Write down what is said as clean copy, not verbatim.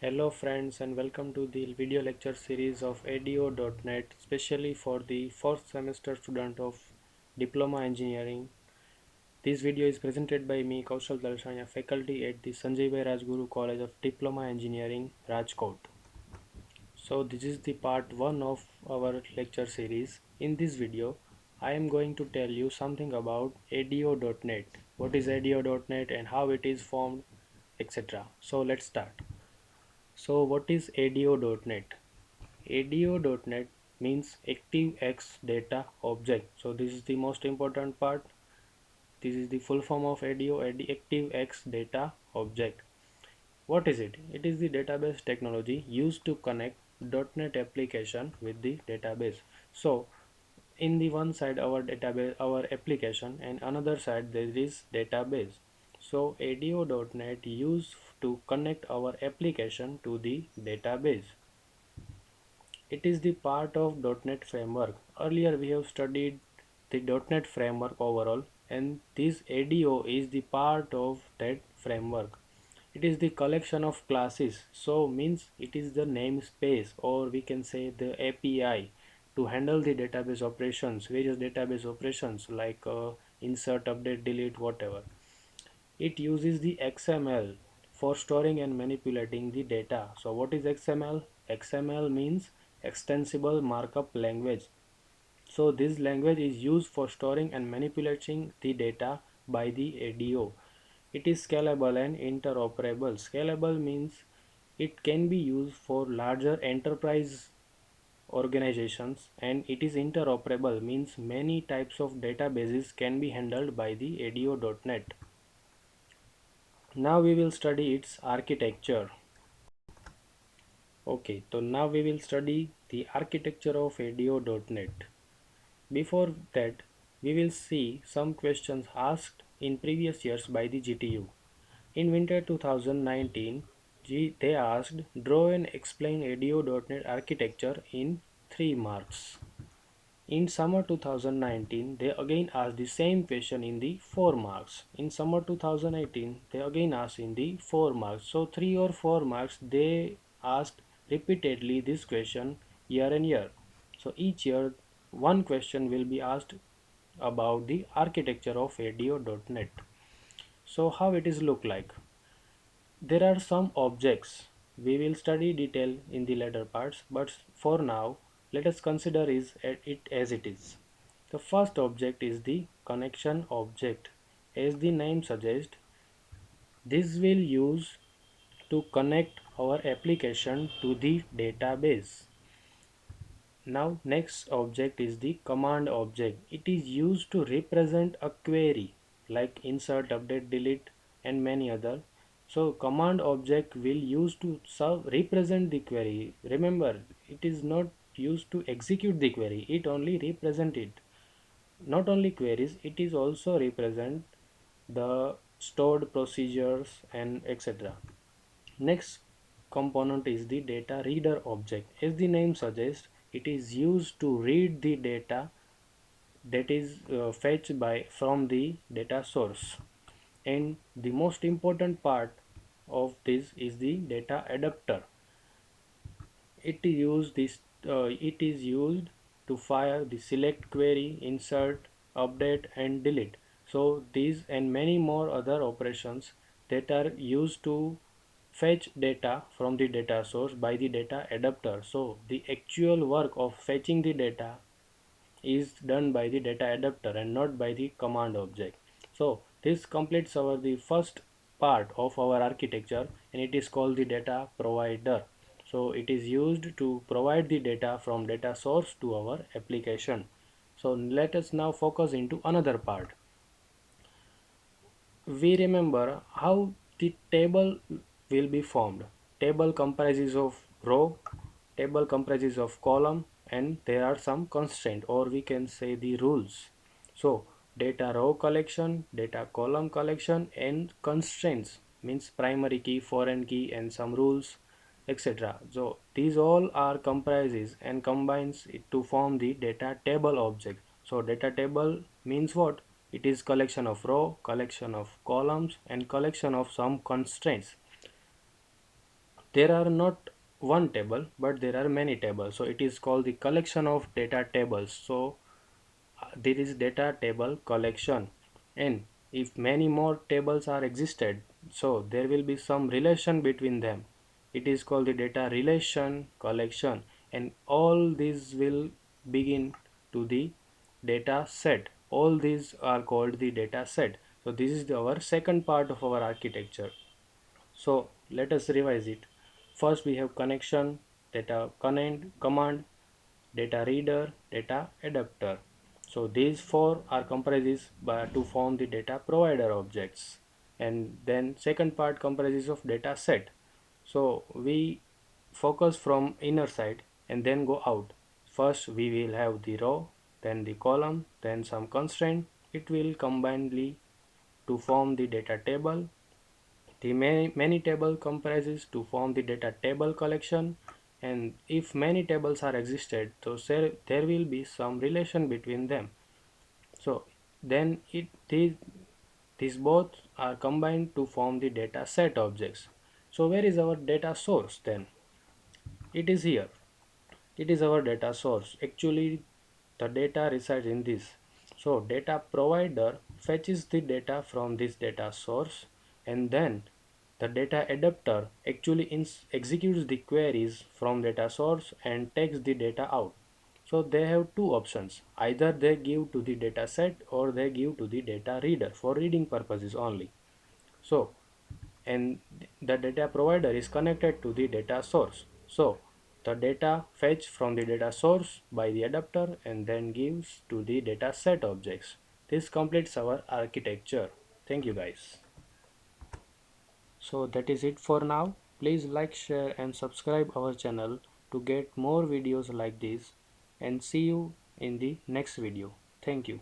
Hello friends and welcome to the video lecture series of ADO.NET, specially for the fourth semester student of Diploma Engineering. This video is presented by me, Kaushal Dalshania, faculty at the Sanjay Bhai Rajguru College of Diploma Engineering, Rajkot. So this is the part 1 of our lecture series. In this video, I am going to tell you something about ADO.NET, what is ADO.NET and how it is formed, etc. So let's start. So what is ADO.NET? ADO.NET means ActiveX Data Object. So this is the most important part. This is the full form of ADO, ActiveX Data Object. What is it? It is the database technology used to connect .NET application with the database. So in the one side our database, our application, and another side there is database. So ADO.NET used to connect our application to the database. It is the part of .NET framework. Earlier we have studied the .NET framework overall, and this ADO is the part of that framework. It is the collection of classes, so means it is the namespace, or we can say the API to handle the database operations, various database operations like insert, update, delete, whatever. It uses the XML for storing and manipulating the data. So what is XML? XML means extensible markup language. So this language is used for storing and manipulating the data by the ADO. It is scalable and interoperable. Scalable means it can be used for larger enterprise organizations, and it is interoperable means many types of databases can be handled by the ADO.NET. Now we will study its architecture. Okay, so now we will study the architecture of ADO.NET. Before that, we will see some questions asked in previous years by the GTU. In winter 2019, they asked draw and explain ADO.NET architecture in 3 marks. In summer 2019, they again asked the same question in the 4 marks. In summer 2018, they again asked in the 4 marks. So 3 or 4 marks they asked repeatedly this question year and year. So each year one question will be asked about the architecture of ADO.NET. So how it is look like? There are some objects. We will study detail in the later parts, but for now, let us consider it as it is. The first object is the connection object. As the name suggests, this will use to connect our application to the database. Now next object is the command object. It is used to represent a query like insert, update, delete, and many other. So command object will use to represent the query. Remember, it is not used to execute the query, it only represent it. Not only queries, it is also represent the stored procedures and etc. Next component is the data reader object. As the name suggests, it is used to read the data that is fetched by from the data source. And the most important part of this is the data adapter. It is used to fire the select query, insert, update, and delete. So these and many more other operations that are used to fetch data from the data source by the data adapter. So the actual work of fetching the data is done by the data adapter and not by the command object. So this completes our the first part of our architecture, and it is called the data provider. So it is used to provide the data from data source to our application. So let us now focus into another part. We remember how the table will be formed. Table comprises of row, table comprises of column, and there are some constraint, or we can say the rules. So data row collection, data column collection, and constraints means primary key, foreign key, and some rules, etc. So these all are comprises and combines it to form the data table object. So data table means what? It is collection of row, collection of columns, and collection of some constraints. there are not one table but there are many tables, so it is called the collection of data tables. So there is data table collection, and if many more tables are existed, so there will be some relation between them. It is called the data relation collection, and all these will begin to the data set. All these are called the data set. So this is our second part of our architecture. So let us revise it. First we have connection, data command, data reader, data adapter. So these four are comprises by to form the data provider objects. And then second part comprises of data set. So we focus from inner side and then go out. First we will have the row, then the column, then some constraint. It will combinedly to form the data table. The many table comprises to form the data table collection, and if many tables are existed, so there will be some relation between them. So then these both are combined to form the data set objects. So where is our data source then? It is here. It is our data source. Actually, the data resides in this. So data provider fetches the data from this data source, and then the data adapter actually executes the queries from data source and takes the data out. So they have two options. Either they give to the data set or they give to the data reader for reading purposes only. So, and the data provider is connected to the data source. So the data fetch from the data source by the adapter and then gives to the data set objects. This completes our architecture. Thank you guys. So that is it for now. Please like, share and subscribe our channel to get more videos like this, and see you in the next video. Thank you.